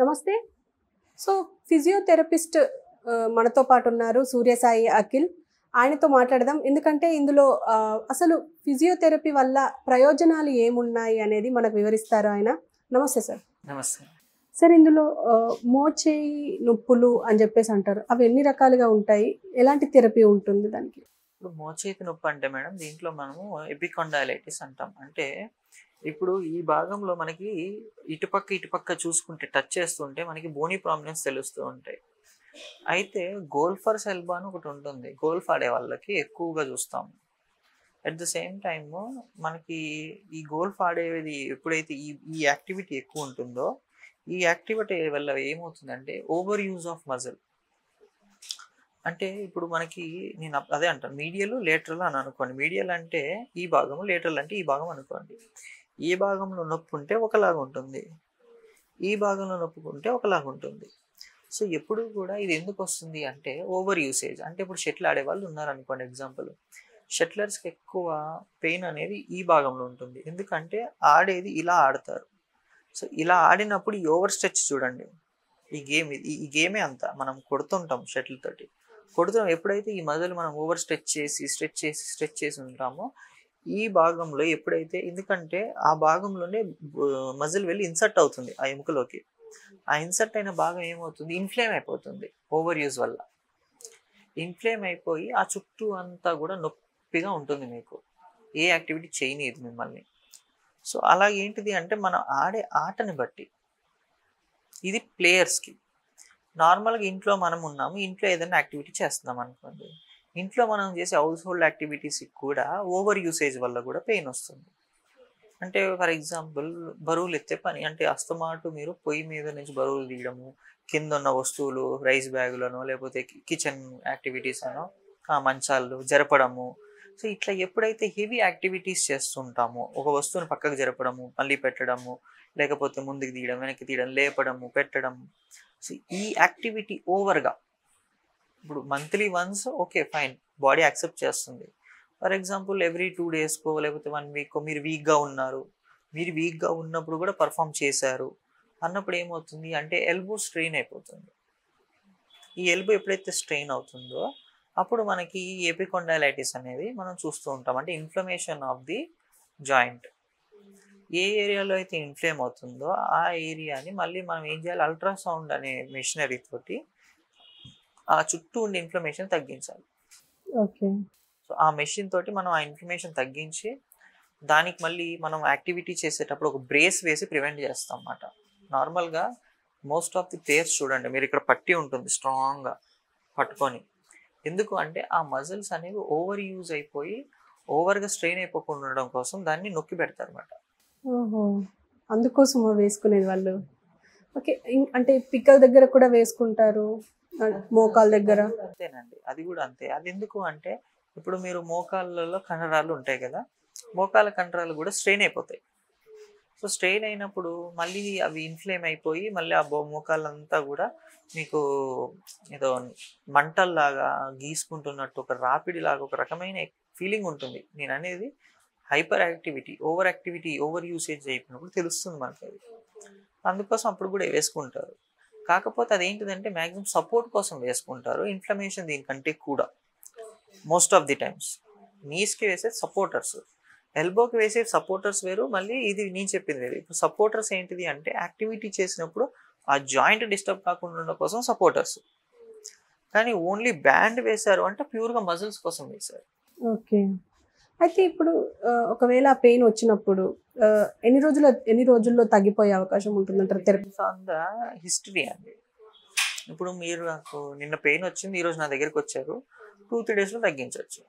నమస్తే. So, physiotherapist మనతో పాటున్నారు సూర్య సాయి అఖిల్. ఆయనతో మాట్లాడదాం. ఎందుకంటే ఇందులో అసలు ఫిజియోథెరపీ వల్ల ప్రయోజనాలు ఏమున్నాయి అనేది మనకు వివరిస్తారు ఆయన. నమస్తే సార్. నమస్తే. సార్, ఇందులో మోచేయి నొప్పులు అని చెప్పేసి అంటారు. అవి ఎన్ని రకాలుగా ఉంటాయి? ఎలాంటి థెరపీ ఉంటుంది దానికి? ఇప్పుడు మోచేతి నొప్పి అంటే మేడం దీంట్లో మనము ఎపికాండైలైటిస్ అంటాం. అంటే ఇప్పుడు ఈ భాగంలో మనకి ఇటుపక్క చూసుకుంటే టచ్ చేస్తుంటే మనకి బోనీ ప్రామినెన్స్ తెలుస్తూ ఉంటాయి. అయితే గోల్ఫర్స్ ఎల్బో అని ఒకటి ఉంటుంది. గోల్ఫ్ ఆడే వాళ్ళకి ఎక్కువగా చూస్తాము. అట్ ద సేమ్ టైమ్ మనకి ఈ గోల్ఫ్ ఆడేది ఎప్పుడైతే ఈ ఈ యాక్టివిటీ ఎక్కువ ఉంటుందో ఈ యాక్టివిటీ వల్ల ఏమవుతుందంటే ఓవర్ యూజ్ ఆఫ్ మజిల్. అంటే ఇప్పుడు మనకి నేను అదే అంటాను, మీడియల్ లేటరల్ అని అనుకోండి. మీడియల్ అంటే ఈ భాగము, లేటరల్ అంటే ఈ భాగం అనుకోండి. ఏ భాగంలో నొప్పి ఉంటే ఒకలాగా ఉంటుంది, ఈ భాగంలో నొప్పి ఉంటే ఒకలాగా ఉంటుంది. సో ఎప్పుడు కూడా ఇది ఎందుకు వస్తుంది అంటే ఓవర్ యూసేజ్. అంటే ఇప్పుడు షటిల్ ఆడే వాళ్ళు ఉన్నారనుకోండి, ఎగ్జాంపుల్ షటిలర్స్కి ఎక్కువ పెయిన్ అనేది ఈ భాగంలో ఉంటుంది. ఎందుకంటే ఆడేది ఇలా ఆడతారు. సో ఇలా ఆడినప్పుడు ఈ ఓవర్ స్ట్రెచ్ చూడండి, ఈ గేమే అంతా మనం కొడుతుంటాం షటిల్ తోటి కొడుతున్నాం. ఎప్పుడైతే ఈ మజిల్ మనం ఓవర్ స్ట్రెచ్ చేసి ఉంటామో ఈ భాగంలో ఎప్పుడైతే, ఎందుకంటే ఆ భాగంలోనే మజిల్ వెళ్ళి ఇన్సర్ట్ అవుతుంది ఆ ఎముకలోకి. ఆ ఇన్సర్ట్ అయిన భాగం ఏమవుతుంది, ఇన్ఫ్లేమ్ అయిపోతుంది. ఓవర్ యూజ్ వల్ల ఇన్ఫ్లేమ్ అయిపోయి ఆ చుట్టూ అంతా కూడా నొప్పిగా ఉంటుంది. మీకు ఏ యాక్టివిటీ చేయనీయదు మిమ్మల్ని. సో అలా ఏంటిది అంటే మనం ఆడే ఆటని బట్టి ఇది ప్లేయర్స్కి. నార్మల్గా ఇంట్లో మనం ఉన్నాము, ఇంట్లో ఏదైనా యాక్టివిటీ చేస్తున్నాం అనుకోండి, ఇంట్లో మనం చేసే హౌస్ హోల్డ్ యాక్టివిటీస్కి కూడా ఓవర్ యూసేజ్ వల్ల కూడా పెయిన్ వస్తుంది. అంటే ఫర్ ఎగ్జాంపుల్ బరువులు ఎత్తే పని, అంటే అస్తమాటు మీరు పొయ్యి మీద నుంచి బరువులు తీయడము, కింద ఉన్న వస్తువులు రైస్ బ్యాగులను లేకపోతే కిచెన్ యాక్టివిటీస్ అనో మంచాలు జరపడము. సో ఇట్లా ఎప్పుడైతే హెవీ యాక్టివిటీస్ చేస్తుంటామో, ఒక వస్తువుని పక్కకు జరపడము, మళ్ళీ పెట్టడము, లేకపోతే ముందుకు తీయడం, వెనక్కి తీయడం, లేపడము, పెట్టడము. సో ఈ యాక్టివిటీ ఓవర్గా ఇప్పుడు monthly once okay fine, body accept చేస్తుంది. ఫర్ ఎగ్జాంపుల్ ఎవ్రీ 2 డేస్కో లేకపోతే 1 వీక్కో మీరు వీక్గా ఉన్నప్పుడు కూడా పర్ఫామ్ చేశారు అన్నప్పుడు ఏమవుతుంది అంటే ఎల్బో స్ట్రెయిన్ అయిపోతుంది. ఈ ఎల్బో ఎప్పుడైతే స్ట్రెయిన్ అవుతుందో అప్పుడు మనకి ఈ ఎపికాండైలైటిస్ అనేది మనం చూస్తూ ఉంటాం. అంటే ఇన్ఫ్లమేషన్ ఆఫ్ ది జాయింట్. ఏ ఏరియాలో అయితే ఇన్ఫ్లేమ్ అవుతుందో ఆ ఏరియాని మళ్ళీ మనం ఏం చేయాలి, అల్ట్రాసౌండ్ అనే మెషినరీ తోటి ఆ చుట్టూ ఉండే ఇన్ఫ్లమేషన్ తగ్గించాలి. ఓకే. సో ఆ మెషిన్ తోటి మనం ఆ ఇన్ఫ్లమేషన్ తగ్గించి దానికి మళ్ళీ మనం యాక్టివిటీ చేసేటప్పుడు ఒక బ్రేస్ వేసి ప్రివెంట్ చేస్తాం అన్నమాట. నార్మల్గా మోస్ట్ ఆఫ్ ది ప్లేయర్స్ చూడండి, మీరు ఇక్కడ పట్టి ఉంటుంది స్ట్రాంగ్గా పట్టుకొని. ఎందుకు అంటే ఆ మజిల్స్ అనేవి ఓవర్ యూజ్ అయిపోయి ఓవర్గా స్ట్రెయిన్ అయిపోకుండా ఉండడం కోసం దాన్ని నొక్కి పెడతారు అన్నమాట. ఓహో! అందుకోసం వేసుకునేది వాళ్ళు. ఓకే. అంటే పిక్కల దగ్గర కూడా వేసుకుంటారు. మోకాళ్ళ దగ్గర. అంతేనండి, అది కూడా అంతే. అది ఎందుకు అంటే ఇప్పుడు మీరు మోకాళ్ళలో కండరాలు ఉంటాయి కదా, మోకాళ్ళ కండరాలు కూడా స్ట్రెయిన్ అయిపోతాయి. సో స్ట్రెయిన్ అయినప్పుడు మళ్ళీ అవి ఇన్ఫ్లేమ్ అయిపోయి మళ్ళీ ఆ మోకాళ్ళంతా కూడా మీకు ఏదో మంటల్లాగా గీసుకుంటున్నట్టు, ఒక రాపిడిలాగా ఒక రకమైన ఫీలింగ్ ఉంటుంది. నేను అనేది హైపర్ యాక్టివిటీ, ఓవర్ యూసేజ్ అయిపోయినప్పుడు తెలుస్తుంది మనకి అది. అందుకోసం అప్పుడు కూడా వేసుకుంటారు. కాకపోతే అదేంటిదంటే మ్యాక్సిమం సపోర్ట్ కోసం వేసుకుంటారు. ఇన్ఫ్లమేషన్ దీనికంటే కూడా మోస్ట్ ఆఫ్ ది టైమ్స్ నీస్కి వేసే సపోర్టర్స్, ఎల్బోకి వేసే సపోర్టర్స్ వేరు, మళ్ళీ ఇది నేను చెప్పింది వేరు. ఇప్పుడు సపోర్టర్స్ ఏంటిది అంటే యాక్టివిటీ చేసినప్పుడు ఆ జాయింట్ డిస్టర్బ్ కాకుండా ఉండడం కోసం సపోర్టర్స్. కానీ ఓన్లీ బ్యాండ్ వేశారు అంటే ప్యూర్గా మజిల్స్ కోసం వేశారు. ఓకే. అయితే ఇప్పుడు ఒకవేళ ఆ పెయిన్ వచ్చినప్పుడు ఎన్ని రోజుల్లో తగ్గిపోయే అవకాశం ఉంటుందంటారు థెరపీ? ఆన్ ద హిస్టరీ అండి. ఇప్పుడు మీరు నాకు నిన్న పెయిన్ వచ్చింది, ఈరోజు నా దగ్గరికి వచ్చారు, 2-3 డేస్లో తగ్గించవచ్చు.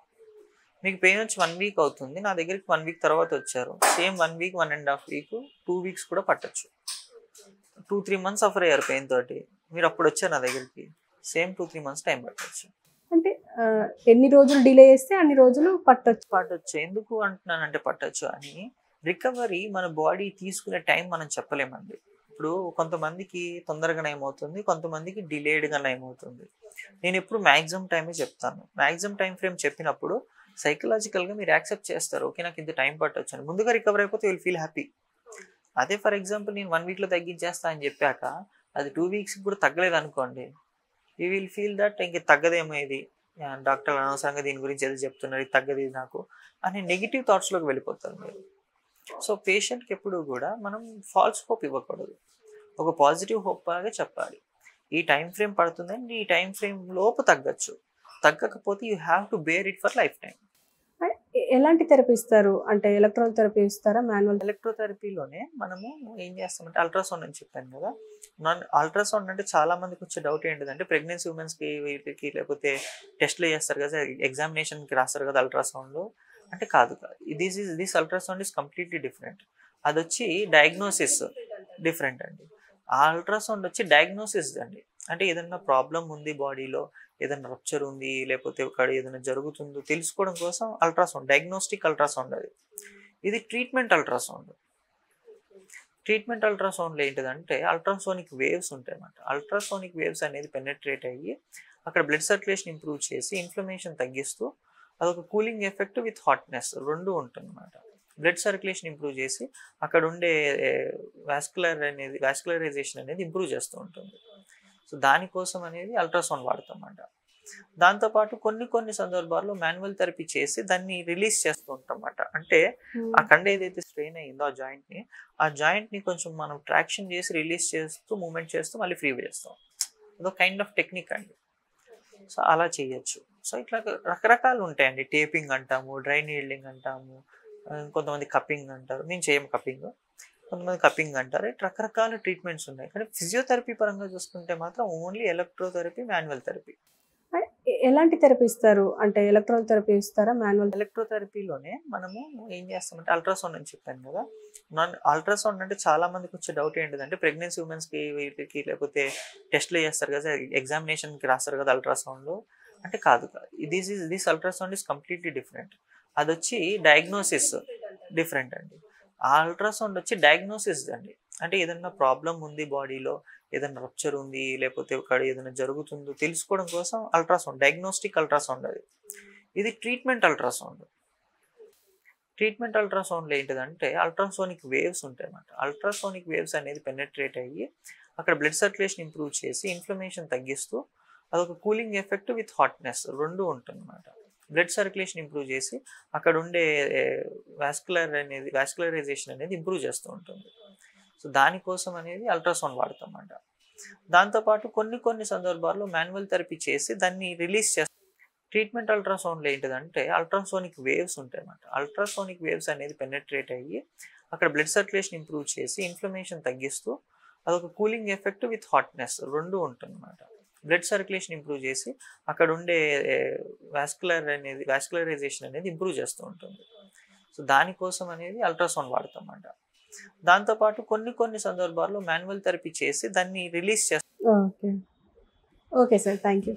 మీకు పెయిన్ వచ్చి 1 వీక్ అవుతుంది, నా దగ్గరికి 1 వీక్ తర్వాత వచ్చారు, సేమ్ 1 వీక్, 1.5 వీక్, 2 వీక్స్ కూడా పట్టచ్చు. 2-3 మంత్స్ సఫర్ అయ్యారు పెయిన్ తోటి, మీరు అప్పుడు వచ్చారు నా దగ్గరికి, సేమ్ 2-3 మంత్స్ టైం పట్టచ్చు. అంటే ఎన్ని రోజులు డిలే చేస్తే అన్ని రోజులు పట్టొచ్చు. ఎందుకు అంటున్నానంటే పట్టచ్చు అని, రికవరీ మన బాడీ తీసుకునే టైం మనం చెప్పలేమండి. ఇప్పుడు కొంతమందికి తొందరగా నయమవుతుంది, కొంతమందికి డిలేడ్గా నయమవుతుంది. నేను ఎప్పుడు మ్యాక్సిమం టైమే చెప్తాను. మ్యాక్సిమం టైం ఫ్రేమ్ చెప్పినప్పుడు సైకలాజికల్గా మీరు యాక్సెప్ట్ చేస్తారు, ఓకే నాకు ఇంత టైం పట్టొచ్చు అని. ముందుగా రికవర్ అయిపోతే విల్ ఫీల్ హ్యాపీ. అదే ఫర్ ఎగ్జాంపుల్ నేను 1 వీక్లో తగ్గించేస్తా అని చెప్పాక అది 2 వీక్స్ కూడా తగ్గలేదు అనుకోండి, యూ విల్ ఫీల్ దట్ ఇంక తగ్గదేమో ఇది, డాక్టర్ అనవసరంగా దీని గురించి ఏదో చెప్తున్నారు, ఇది తగ్గదు ఇది నాకు అని నెగిటివ్ థాట్స్లోకి వెళ్ళిపోతారు మీరు. సో పేషెంట్కి ఎప్పుడు కూడా మనం ఫాల్స్ హోప్ ఇవ్వకూడదు, ఒక పాజిటివ్ హోప్ లాగే చెప్పాలి. ఈ టైం ఫ్రేమ్ పడుతుందండి, ఈ టైం ఫ్రేమ్ లోపు తగ్గచ్చు, తగ్గకపోతే you have to bear it for life time. ఎలాంటి థెరపీ ఇస్తారు? అంటే ఎలక్ట్రాల్ థెరపీ ఇస్తారా, మాన్యువల్? ఎలక్ట్రోథెరపీలోనే మనము ఏం చేస్తామంటే అల్ట్రాసౌండ్ అని చెప్పాను కదా, అల్ట్రాసౌండ్ అంటే చాలా మందికి వచ్చే డౌట్ ఏంటిదంటే ప్రెగ్నెన్సీ ఉమెన్స్కి వీటికి లేకపోతే టెస్ట్లు చేస్తారు కదా, ఎగ్జామినేషన్కి రాస్తారు కదా అల్ట్రాసౌండ్, అంటే కాదు కాదు, this ultrasound is completely different. అది వచ్చి డయాగ్నోసిస్ డిఫరెంట్ అండి. ఆ అల్ట్రాసౌండ్ వచ్చి డయాగ్నోసిస్ అండి, అంటే ఏదైనా ప్రాబ్లం ఉంది బాడీలో, ఏదైనా రప్చర్ ఉంది లేకపోతే ఒక ఏదైనా జరుగుతుందో తెలుసుకోవడం కోసం అల్ట్రాసౌండ్, డయాగ్నోస్టిక్ అల్ట్రాసౌండ్ అది. ఇది ట్రీట్మెంట్ అల్ట్రాసౌండ్. ట్రీట్మెంట్ అల్ట్రాసౌండ్లో ఏంటిదంటే అల్ట్రాసోనిక్ వేవ్స్ ఉంటాయి అన్నమాట. అల్ట్రాసోనిక్ వేవ్స్ అనేది పెనెట్రేట్ అయ్యి అక్కడ బ్లడ్ సర్క్యులేషన్ ఇంప్రూవ్ చేసి ఇన్ఫ్లమేషన్ తగ్గిస్తూ అదొక కూలింగ్ ఎఫెక్ట్ విత్ హాట్నెస్ రెండు ఉంటుంది అన్నమాట. బ్లడ్ సర్క్యులేషన్ ఇంప్రూవ్ చేసి అక్కడ ఉండే వాస్కులరైజేషన్ అనేది ఇంప్రూవ్ చేస్తూ ఉంటుంది. సో దానికోసం అనేది అల్ట్రాసౌండ్ వాడతాం అన్నమాట. దాంతోపాటు కొన్ని సందర్భాల్లో మాన్యువల్ థెరపీ చేసి దాన్ని రిలీజ్ చేస్తూ ఉంటాం అన్నమాట. అంటే ఆ కండ ఏదైతే స్ట్రెయిన్ అయ్యిందో ఆ జాయింట్ని కొంచెం మనం ట్రాక్షన్ చేసి రిలీజ్ చేస్తూ మూమెంట్ చేస్తూ మళ్ళీ ఫ్రీ చేస్తాం. అదొక కైండ్ ఆఫ్ టెక్నిక్ అండి. సో అలా చేయొచ్చు. సో ఇట్లా రకరకాలు ఉంటాయండి. టేపింగ్ అంటాము, డ్రై నీడ్లింగ్ అంటాము, కొంతమంది కప్పింగ్ అంటారు. మేము చేయము కప్పింగ్, కొంతమంది కప్పింగ్ అంటారు. రకరకాల ట్రీట్మెంట్స్ ఉన్నాయి. కానీ ఫిజియోథెరపీ పరంగా చూసుకుంటే మాత్రం ఓన్లీ ఎలక్ట్రోథెరపీ, మాన్యువల్ థెరపీ. ఎలాంటి థెరపీ ఇస్తారు? అంటే ఎలక్ట్రాల్ థెరపీ ఇస్తారా, మాన్యువల్? ఎలక్ట్రోథెరపీలోనే మనము ఏం చేస్తామంటే అల్ట్రాసౌండ్ అని చెప్పాను కదా, అల్ట్రాసౌండ్ అంటే చాలా మందికి వచ్చే డౌట్ ఏంటిదంటే ప్రెగ్నెన్సీ ఉమెన్స్కి వీటికి లేకపోతే టెస్ట్లు చేస్తారు కదా, ఎగ్జామినేషన్కి రాస్తారు కదా అల్ట్రాసౌండ్, అంటే కాదు కాదు, this ultrasound is completely different. అది వచ్చి డయాగ్నోసిస్ డిఫరెంట్ అండి. ఆ అల్ట్రాసౌండ్ వచ్చి డయాగ్నోసిస్ అండి, అంటే ఏదైనా ప్రాబ్లం ఉంది బాడీలో, ఏదైనా రప్చర్ ఉంది లేకపోతే ఒక ఏదైనా జరుగుతుందో తెలుసుకోవడం కోసం అల్ట్రాసౌండ్, డయాగ్నోస్టిక్ అల్ట్రాసౌండ్ అది. ఇది ట్రీట్మెంట్ అల్ట్రాసౌండ్. ట్రీట్మెంట్ అల్ట్రాసౌండ్లో ఏంటిదంటే అల్ట్రాసోనిక్ వేవ్స్ ఉంటాయి అన్నమాట. అల్ట్రాసోనిక్ వేవ్స్ అనేది పెనెట్రేట్ అయ్యి అక్కడ బ్లడ్ సర్క్యులేషన్ ఇంప్రూవ్ చేసి ఇన్ఫ్లమేషన్ తగ్గిస్తూ అదొక కూలింగ్ ఎఫెక్ట్ విత్ హాట్నెస్ రెండు ఉంటుంది అన్నమాట. బ్లడ్ సర్క్యులేషన్ ఇంప్రూవ్ చేసి అక్కడ ఉండే వాస్కులరైజేషన్ అనేది ఇంప్రూవ్ చేస్తూ ఉంటుంది. సో దానికోసం అనేది అల్ట్రాసౌండ్ వాడతాం అన్నమాట. దాంతోపాటు కొన్ని సందర్భాల్లో మాన్యువల్ థెరపీ చేసి దాన్ని రిలీజ్ చేస్తాం. ట్రీట్మెంట్ అల్ట్రాసౌండ్లో ఏంటిదంటే అల్ట్రాసోనిక్ వేవ్స్ ఉంటాయి అన్నమాట. అల్ట్రాసోనిక్ వేవ్స్ అనేది పెనెట్రేట్ అయ్యి అక్కడ బ్లడ్ సర్క్యులేషన్ ఇంప్రూవ్ చేసి ఇన్ఫ్లమేషన్ తగ్గిస్తూ అదొక కూలింగ్ ఎఫెక్ట్ విత్ హాట్నెస్ రెండు ఉంటుంది అన్నమాట. బ్లడ్ సర్క్యులేషన్ ఇంప్రూవ్ చేసి అక్కడ ఉండే వాస్కులరైజేషన్ అనేది ఇంప్రూవ్ చేస్తూ ఉంటుంది. సో దానికోసం అనేది అల్ట్రాసౌండ్ వాడతాం అన్నమాట. దాంతోపాటు కొన్ని సందర్భాల్లో మాన్యువల్ థెరపీ చేసి దాన్ని రిలీజ్ చేస్తాం. Okay, okay sir, thank you.